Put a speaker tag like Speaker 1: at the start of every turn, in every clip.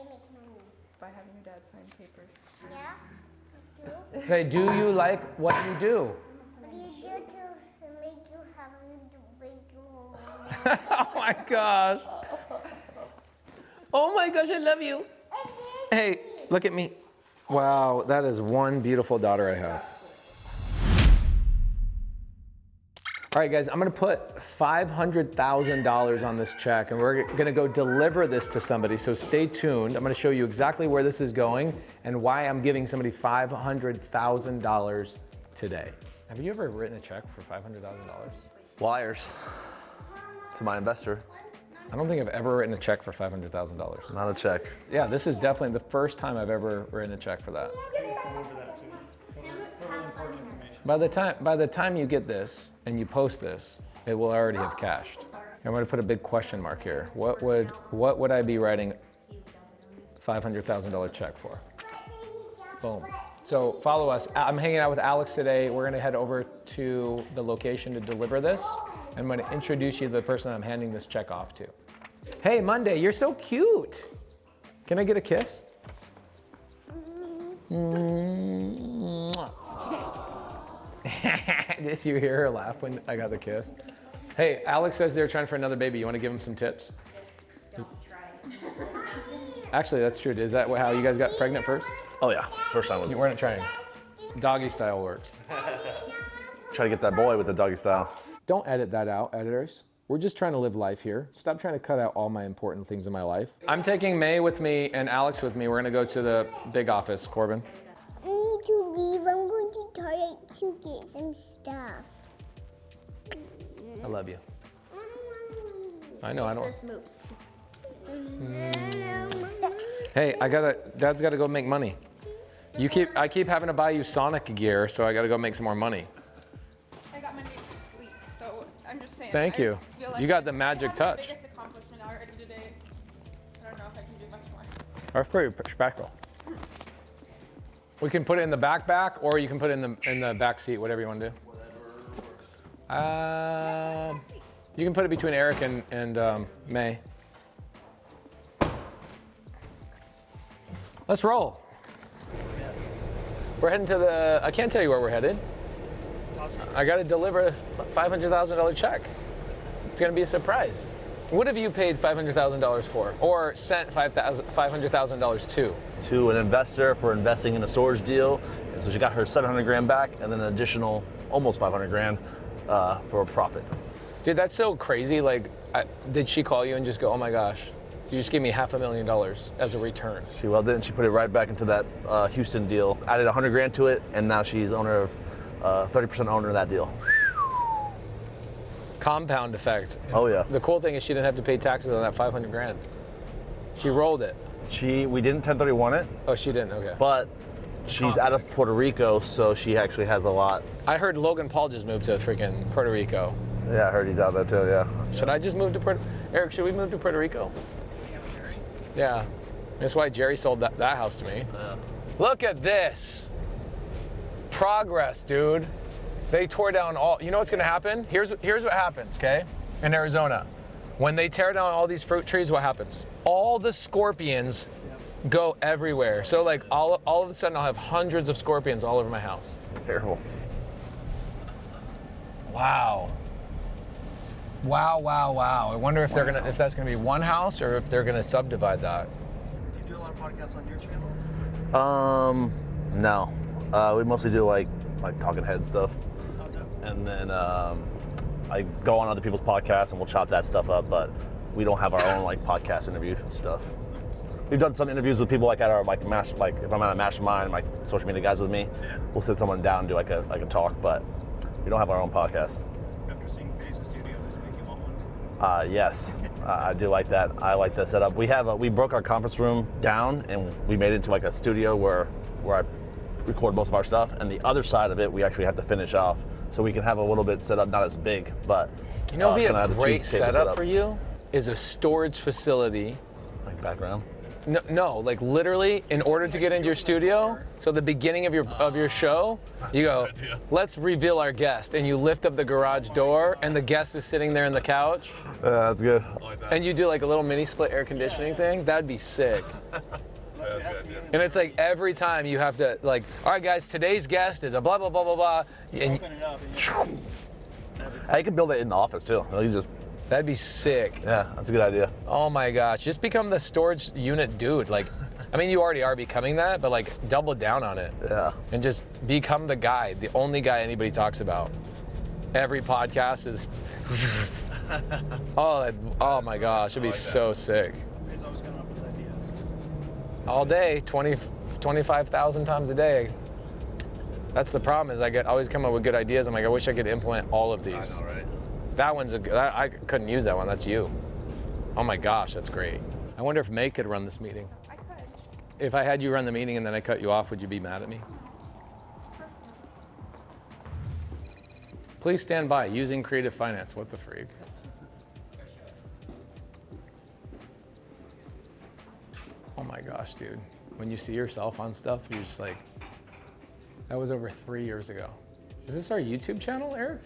Speaker 1: make money.
Speaker 2: By having your dad sign papers.
Speaker 1: Yeah?
Speaker 3: Say, do you like what you do?
Speaker 1: What do you do to make you happy to make you
Speaker 3: Oh my gosh. Oh my gosh, I love you. Hey, look at me. Wow, that is one beautiful daughter I have. All right, guys, I'm gonna put $500,000 on this check, and we're gonna go deliver this to somebody, so stay tuned. I'm gonna show you exactly where this is going and why I'm giving somebody $500,000 today. Have you ever written a check for $500,000?
Speaker 4: Wires to my investor.
Speaker 3: I don't think I've ever written a check for $500,000.
Speaker 4: Not a check.
Speaker 3: Yeah, this is definitely the first time I've ever written a check for that. By the time you get this and you post this, it will already have cashed. I'm going to put a big question mark here. What would I be writing $500,000 check for? Boom. So follow us. I'm hanging out with Alex today. We're going to head over to the location to deliver this. I'm going to introduce you to the person I'm handing this check off to. Hey, Monday, you're so cute. Can I get a kiss? Did you hear her laugh when I got the kiss? Hey, Alex says they're trying for another baby. You want to give him some tips? Actually, that's true. Is that how you guys got pregnant first?
Speaker 4: Oh yeah, first time was.
Speaker 3: We're not trying. Doggy style works.
Speaker 4: Try to get that boy with the doggy style.
Speaker 3: Don't edit that out, editors. We're just trying to live life here. Stop trying to cut out all my important things in my life. I'm taking May with me and Alex with me. We're gonna go to the big office, Corbin.
Speaker 1: I need to leave. I'm going to toilet to get some stuff.
Speaker 3: I love you. I know, I don't. Hey, Dad's gotta go make money. I keep having to buy you Sonic gear, so I gotta go make some more money.
Speaker 2: I got my name to sleep, so I'm just saying.
Speaker 3: Thank you.
Speaker 2: I feel like
Speaker 3: You got the magic
Speaker 2: I
Speaker 3: touch.
Speaker 2: have the biggest accomplishment already today. I don't know if I can do much more.
Speaker 3: That's pretty special. We can put it in the backpack, or you can put it in the back seat, whatever you want to do. You can put it between Eric and May. Let's roll. We're heading to the, I can't tell you where we're headed. I got to deliver a $500,000 check. It's going to be a surprise. What have you paid $500,000 for, or sent $500,000 to?
Speaker 4: To an investor for investing in a storage deal. And so she got her 700 grand back, and then an additional almost 500 grand for a profit.
Speaker 3: Dude, that's so crazy. Like, did she call you and just go, oh my gosh, you just gave me $500,000 as a return?
Speaker 4: She loved it, and she put it right back into that Houston deal. Added 100 grand to it, and now she's owner of 30% owner of that deal.
Speaker 3: Compound effect.
Speaker 4: Oh yeah.
Speaker 3: The cool thing is she didn't have to pay taxes on that 500 grand. She rolled it.
Speaker 4: We didn't 1031 it.
Speaker 3: Oh, she didn't, okay.
Speaker 4: But she's out of Puerto Rico, so she actually has a lot.
Speaker 3: I heard Logan Paul just moved to freaking Puerto Rico.
Speaker 4: Yeah, I heard he's out there too, yeah.
Speaker 3: Should I just move to Eric, should we move to Puerto Rico? Yeah. That's why Jerry sold that house to me.
Speaker 4: Yeah.
Speaker 3: Look at this. Progress, dude. They tore down all, you know what's gonna happen? Here's what happens, okay? In Arizona. When they tear down all these fruit trees, what happens? All the scorpions go everywhere. So like all of a sudden I'll have hundreds of scorpions all over my house.
Speaker 4: Terrible.
Speaker 3: Wow. Wow, wow, wow. I wonder if if that's gonna be one house or if they're gonna subdivide that.
Speaker 5: Do you do a lot of podcasts on your channel?
Speaker 4: No. We mostly do like talking head stuff. And then I go on other people's podcasts and we'll chop that stuff up, but we don't have our own like podcast interview stuff. We've done some interviews with people like at our if I'm at a mastermind, like social media guys with me, we'll sit someone down and do like a talk, but we don't have our own podcast.
Speaker 5: After seeing Face's studio, does it make you want one?
Speaker 4: Yes, I do like that. I like the setup. We broke our conference room down and we made it into like a studio where I record most of our stuff, and the other side of it we actually have to finish off so we can have a little bit set up, not as big, but
Speaker 3: you know, be a great setup for you is a storage facility.
Speaker 4: Like background.
Speaker 3: No, like literally, in order to get into your studio, so the beginning of your show, you go, let's reveal our guest, and you lift up the garage door, and the guest is sitting there on the couch.
Speaker 4: Yeah, that's good.
Speaker 3: and you do like a little mini split air conditioning thing, that'd be sick.
Speaker 5: That's a good idea.
Speaker 3: And it's like every time you have to like, all right guys, today's guest is a blah, blah, blah, blah, blah. And
Speaker 5: Open it up. And
Speaker 4: I can build it in the office too. You just,
Speaker 3: that'd be sick.
Speaker 4: yeah, that's a good idea.
Speaker 3: Oh my gosh, just become the storage unit dude. Like, I mean, you already are becoming that, but like double down on it.
Speaker 4: Yeah.
Speaker 3: And just become the guy, the only guy anybody talks about. Every podcast is, oh my gosh, it'd be so sick.
Speaker 5: he's always coming up with ideas.
Speaker 3: All day, 25,000 times a day. That's the problem is I always come up with good ideas. I'm like, I wish I could implement all of these.
Speaker 4: I know, right?
Speaker 3: That one's I couldn't use that one. That's you. Oh my gosh, that's great. I wonder if May could run this meeting.
Speaker 2: I could.
Speaker 3: If I had you run the meeting and then I cut you off, would you be mad at me? Please stand by. Using creative finance. What the freak? Oh my gosh, dude. When you see yourself on stuff, you're just like, that was over 3 years ago. Is this our YouTube channel, Eric?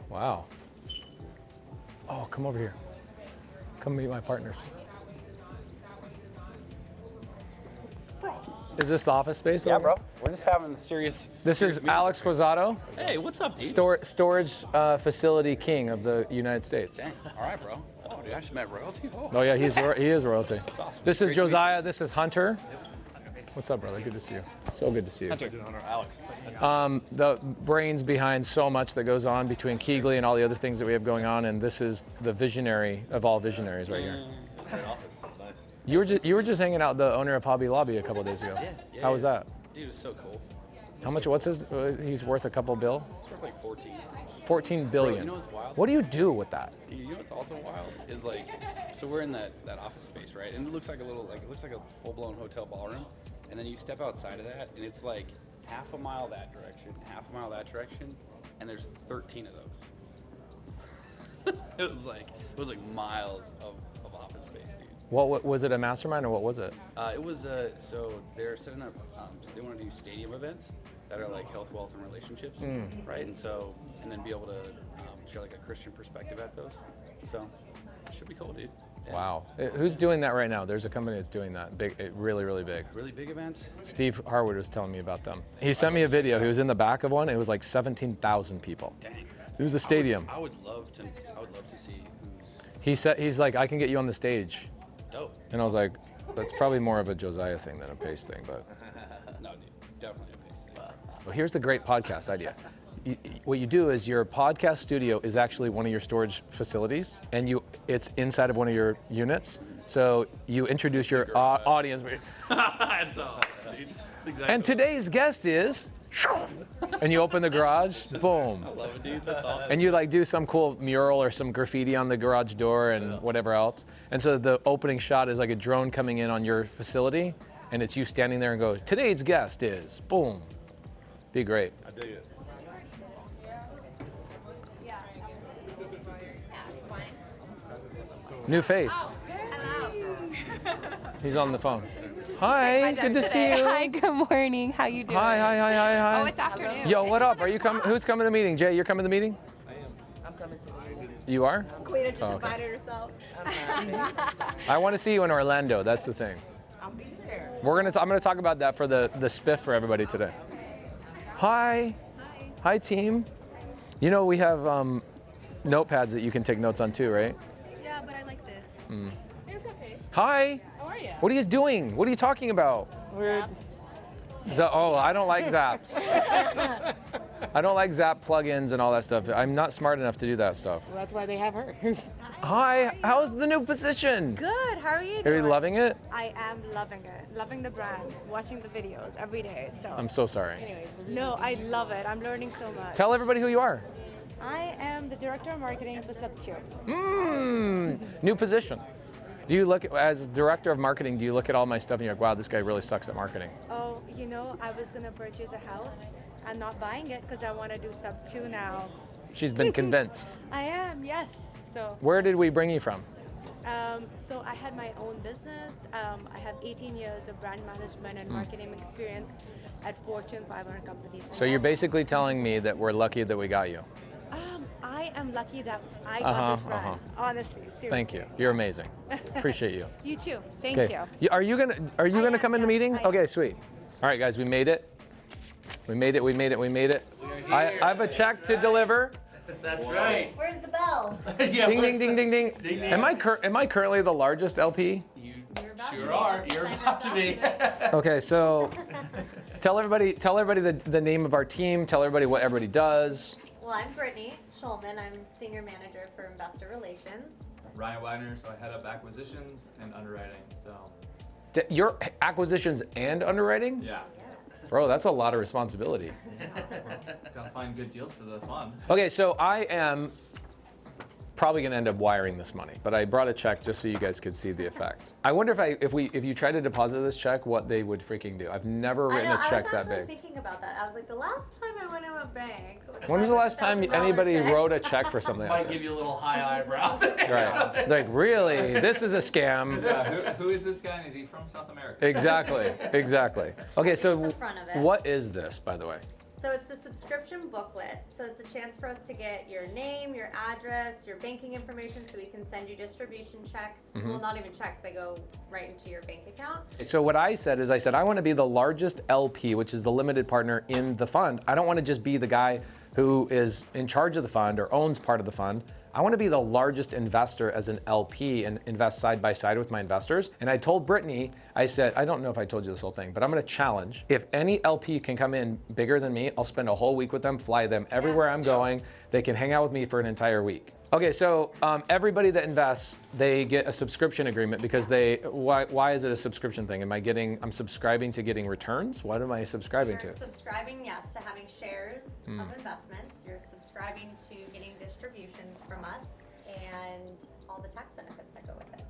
Speaker 3: Wow. Oh, come over here. Come meet my partners. Is this the office space?
Speaker 6: Yeah,
Speaker 3: over?
Speaker 6: bro. We're just having serious.
Speaker 3: This is Alex Quezada,
Speaker 6: Hey, what's up, dude?
Speaker 3: storage facility king of the United States.
Speaker 6: Dang. All right, bro. Oh, dude, I just met royalty.
Speaker 3: Oh yeah, he is royalty.
Speaker 6: That's awesome.
Speaker 3: This is
Speaker 6: Great to meet
Speaker 3: Josiah. This is Hunter. What's up, brother? Good to see you. So good to see you.
Speaker 6: Hunter.
Speaker 5: Alex.
Speaker 3: The brains behind so much that goes on between Keegley and all the other things that we have going on, and this is the visionary of all visionaries right here.
Speaker 4: Great office. Nice.
Speaker 3: You were just hanging out with the owner of Hobby Lobby a couple of days ago.
Speaker 6: Yeah,
Speaker 3: How was that?
Speaker 6: Dude, it's so cool.
Speaker 3: How much? What's his? He's worth a couple bill.
Speaker 6: It's worth like 14.
Speaker 3: 14 billion.
Speaker 6: you know what's wild?
Speaker 3: What do you do with that?
Speaker 6: Dude, you know what's also wild is like, so we're in that office space, right? And it looks like a little, it looks like a full-blown hotel ballroom. And then you step outside of that, and it's like half a mile that direction, half a mile that direction, and there's 13 of those. it was like miles of office space, dude.
Speaker 3: What was it? A mastermind or what was it?
Speaker 6: It was so they're setting up. They want to do stadium events that are like health, wealth, and relationships, right? And then be able to share like a Christian perspective at those. So it should be cool, dude. Yeah.
Speaker 3: Wow. Who's doing that right now? There's a company that's doing that. Big, really, really big.
Speaker 6: Really big events.
Speaker 3: Steve Harwood was telling me about them. He sent me a video. He was in the back of one. It was like 17,000 people.
Speaker 6: Dang.
Speaker 3: It was a stadium.
Speaker 6: I would love to see who's
Speaker 3: He's like, I can get you on the stage.
Speaker 6: dope.
Speaker 3: And I was like, that's probably more of a Josiah thing than a Pace thing, but.
Speaker 6: No, dude, definitely a big thing.
Speaker 3: Well, here's the great podcast idea. What you do is your podcast studio is actually one of your storage facilities, and it's inside of one of your units. So you introduce your audience.
Speaker 6: That's awesome, dude. That's exactly.
Speaker 3: And today's guest is, and you open the garage, boom.
Speaker 6: I love it, dude. That's awesome.
Speaker 3: And you like do some cool mural or some graffiti on the garage door and whatever else. And so the opening shot is like a drone coming in on your facility, and it's you standing there and go, today's guest is, boom. Be great.
Speaker 4: I dig it.
Speaker 3: New face. He's on the phone. Hi, good to see you.
Speaker 7: Hi, good morning. How you doing?
Speaker 3: Hi.
Speaker 7: Oh, it's afternoon.
Speaker 3: Yo, what up? Are you coming? Who's coming to the meeting? Jay, you're coming to the meeting?
Speaker 8: I'm coming to the meeting.
Speaker 3: You are?
Speaker 2: Quita just
Speaker 3: Oh, okay.
Speaker 2: invited herself.
Speaker 3: I want to see you in Orlando. That's the thing.
Speaker 8: I'll be there.
Speaker 3: I'm gonna talk about that for the spiff for everybody today. Hi. Hi, team. You know we have notepads that you can take notes on too, right?
Speaker 2: Yeah, but I like this.
Speaker 7: Hey, what's up, Pace?
Speaker 3: Hi.
Speaker 7: How are you?
Speaker 3: What are you doing? What are you talking about? I don't like zaps. I don't like zap plugins and all that stuff. I'm not smart enough to do that stuff.
Speaker 8: Well, that's why they have her.
Speaker 3: Hi, how's the new position?
Speaker 9: Good, how are you
Speaker 3: Are
Speaker 9: doing?
Speaker 3: you loving it?
Speaker 9: I am loving it. Loving the brand, watching the videos every day. So
Speaker 3: I'm so sorry.
Speaker 8: Anyways,
Speaker 9: no, I love it. I'm learning so much.
Speaker 3: Tell everybody who you are.
Speaker 9: I am the director of marketing for Subto.
Speaker 3: New position. Do you look as director of marketing? Do you look at all my stuff and you're like, wow, this guy really sucks at marketing?
Speaker 9: Oh, you know, I was gonna purchase a house. I'm not buying it because I want to do Subto now.
Speaker 3: She's been convinced.
Speaker 9: I am, yes. So,
Speaker 3: Where did we bring you from?
Speaker 9: so I had my own business. I have 18 years of brand management and marketing experience at Fortune 500 companies.
Speaker 3: So you're basically telling me that we're lucky that we got you.
Speaker 9: I I am lucky that I got this brand. Honestly, seriously.
Speaker 3: Thank you. You're amazing. Appreciate you.
Speaker 9: You too. Thank
Speaker 3: Okay.
Speaker 9: you.
Speaker 3: Are you gonna come in the meeting? Okay, sweet. All right, guys, we made it. We made it. I have a check to deliver.
Speaker 5: That's right.
Speaker 1: Where's the bell?
Speaker 5: Yeah,
Speaker 3: Ding,
Speaker 5: where's
Speaker 3: ding, ding, ding, ding. Am I currently the largest LP?
Speaker 5: You sure are. You're about to be.
Speaker 3: Okay, so tell everybody the name of our team. Tell everybody what everybody does.
Speaker 10: Well, I'm Brittany Schulman. I'm Senior Manager for Investor Relations.
Speaker 11: Ryan Wagner, so I head up acquisitions and underwriting. So.
Speaker 3: Your acquisitions and underwriting?
Speaker 11: Yeah.
Speaker 3: Bro, that's a lot of responsibility.
Speaker 11: Gotta find good deals for the fund.
Speaker 3: Okay, so I am probably gonna end up wiring this money, but I brought a check just so you guys could see the effect. I wonder if you try to deposit this check, what they would freaking do. I've never written a check that big.
Speaker 10: I was actually thinking about that. I was like, the last time I went to a bank.
Speaker 3: When was the last time anybody wrote a check for something like
Speaker 5: Might give
Speaker 3: this?
Speaker 5: you a little high eyebrow.
Speaker 3: Right. Like, really? This is a scam.
Speaker 11: Yeah, who is this guy and is he from South America?
Speaker 3: Exactly. Okay, so
Speaker 10: the front of it.
Speaker 3: what is this, by the way?
Speaker 10: So it's the subscription booklet. So it's a chance for us to get your name, your address, your banking information, so we can send you distribution checks. Well, not even checks, they go right into your bank account.
Speaker 3: So what I said is I want to be the largest LP, which is the limited partner in the fund. I don't want to just be the guy who is in charge of the fund or owns part of the fund. I want to be the largest investor as an LP and invest side by side with my investors. And I told Brittany, I said, I don't know if I told you this whole thing, but I'm going to challenge. If any LP can come in bigger than me, I'll spend a whole week with them, fly them everywhere I'm going. They can hang out with me for an entire week. Okay, so everybody that invests, they get a subscription agreement because why is it a subscription thing? I'm subscribing to getting returns? What am I subscribing
Speaker 10: You're
Speaker 3: to?
Speaker 10: subscribing, yes, to having shares of investments. You're subscribing to getting distributions from us and all the tax benefits that go with it.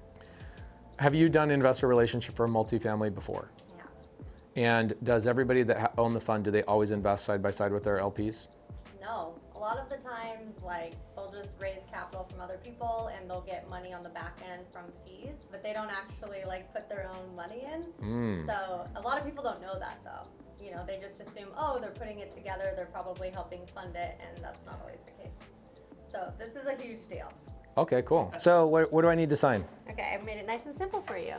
Speaker 3: Have you done investor relationship for a multifamily before?
Speaker 10: Yeah.
Speaker 3: And does everybody that own the fund, do they always invest side by side with their LPs?
Speaker 10: No. A lot of the times, like, they'll just raise capital from other people and they'll get money on the back end from fees, but they don't actually, like, put their own money in. So a lot of people don't know that, though. You know, they just assume, oh, they're putting it together, they're probably helping fund it, and that's not always the case. So this is a huge deal.
Speaker 3: Okay, cool. So what do I need to sign?
Speaker 10: Okay, I've made it nice and simple for you.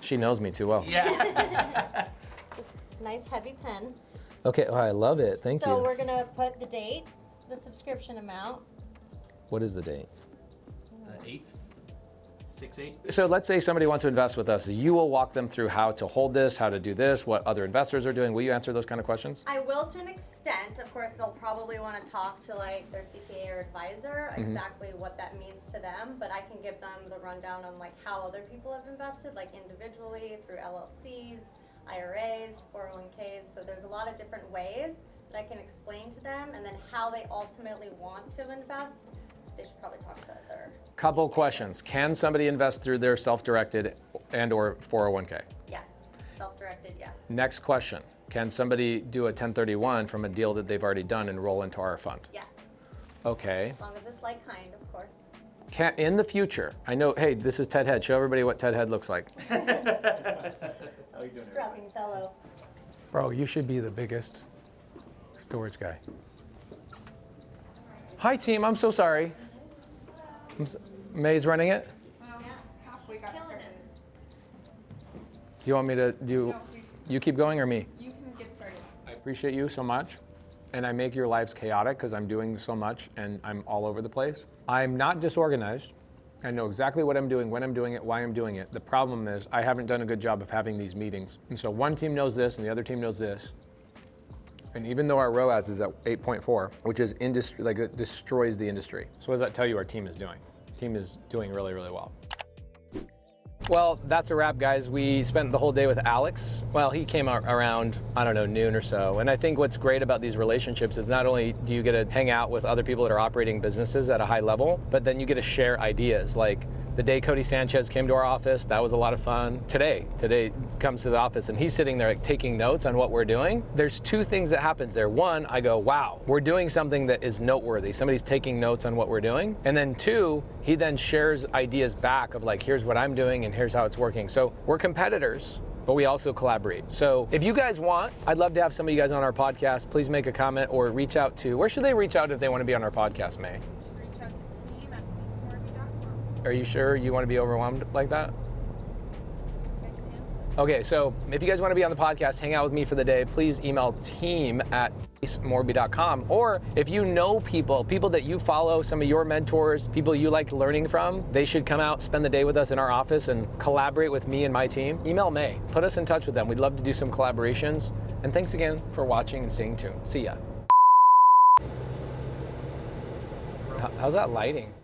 Speaker 3: She knows me too well.
Speaker 5: Yeah.
Speaker 10: This nice heavy pen.
Speaker 3: Okay, oh, I love it. Thank
Speaker 10: So
Speaker 3: you.
Speaker 10: we're gonna put the date, the subscription amount.
Speaker 3: What is the date?
Speaker 5: The 8th? 6/8?
Speaker 3: So let's say somebody wants to invest with us. You will walk them through how to hold this, how to do this, what other investors are doing. Will you answer those kind of questions?
Speaker 10: I will to an extent. Of course, they'll probably want to talk to like their CPA or advisor exactly what that means to them, but I can give them the rundown on like how other people have invested, like individually through LLCs, IRAs, 401ks. So there's a lot of different ways that I can explain to them, and then how they ultimately want to invest. They should probably talk to their.
Speaker 3: Couple questions. Can somebody invest through their self-directed and or 401k?
Speaker 10: Yes, self-directed, yes.
Speaker 3: Next question. Can somebody do a 1031 from a deal that they've already done and roll into our fund?
Speaker 10: Yes,
Speaker 3: Okay.
Speaker 10: as long as it's like kind, of course.
Speaker 3: In the future, I know, hey, this is Ted Head. Show everybody what Ted Head looks like.
Speaker 10: Strapping fellow.
Speaker 3: Bro, you should be the biggest storage guy. Hi, team. I'm so sorry. May's running it.
Speaker 2: We got started.
Speaker 3: Do you want me to do?
Speaker 2: No, please.
Speaker 3: You keep going or me?
Speaker 2: You can get started.
Speaker 3: I appreciate you so much, and I make your lives chaotic because I'm doing so much and I'm all over the place. I'm not disorganized. I know exactly what I'm doing, when I'm doing it, why I'm doing it. The problem is I haven't done a good job of having these meetings. And so one team knows this and the other team knows this. And even though our ROAS is at 8.4, which is industry, like it destroys the industry. So what does that tell you our team is doing? Team is doing really, really well. Well, that's a wrap, guys. We spent the whole day with Alex. Well, he came out around, I don't know, noon or so. And I think what's great about these relationships is not only do you get to hang out with other people that are operating businesses at a high level, but then you get to share ideas. Like the day Cody Sanchez came to our office, that was a lot of fun. Today comes to the office and he's sitting there like, taking notes on what we're doing. There's two things that happens there. One, I go, wow, we're doing something that is noteworthy. Somebody's taking notes on what we're doing. And then two, he then shares ideas back of like, here's what I'm doing and here's how it's working. So we're competitors, but we also collaborate. So if you guys want, I'd love to have some of you guys on our podcast. Please make a comment or reach out to, where should they reach out if they want to be on our podcast, May? Are you sure you want to be overwhelmed like that? Okay, so if you guys want to be on the podcast, hang out with me for the day, please email team@morby.com. Or if you know people that you follow, some of your mentors, people you like learning from, they should come out, spend the day with us in our office and collaborate with me and my team. Email May, put us in touch with them. We'd love to do some collaborations. And thanks again for watching and staying tuned. See ya. How's that lighting?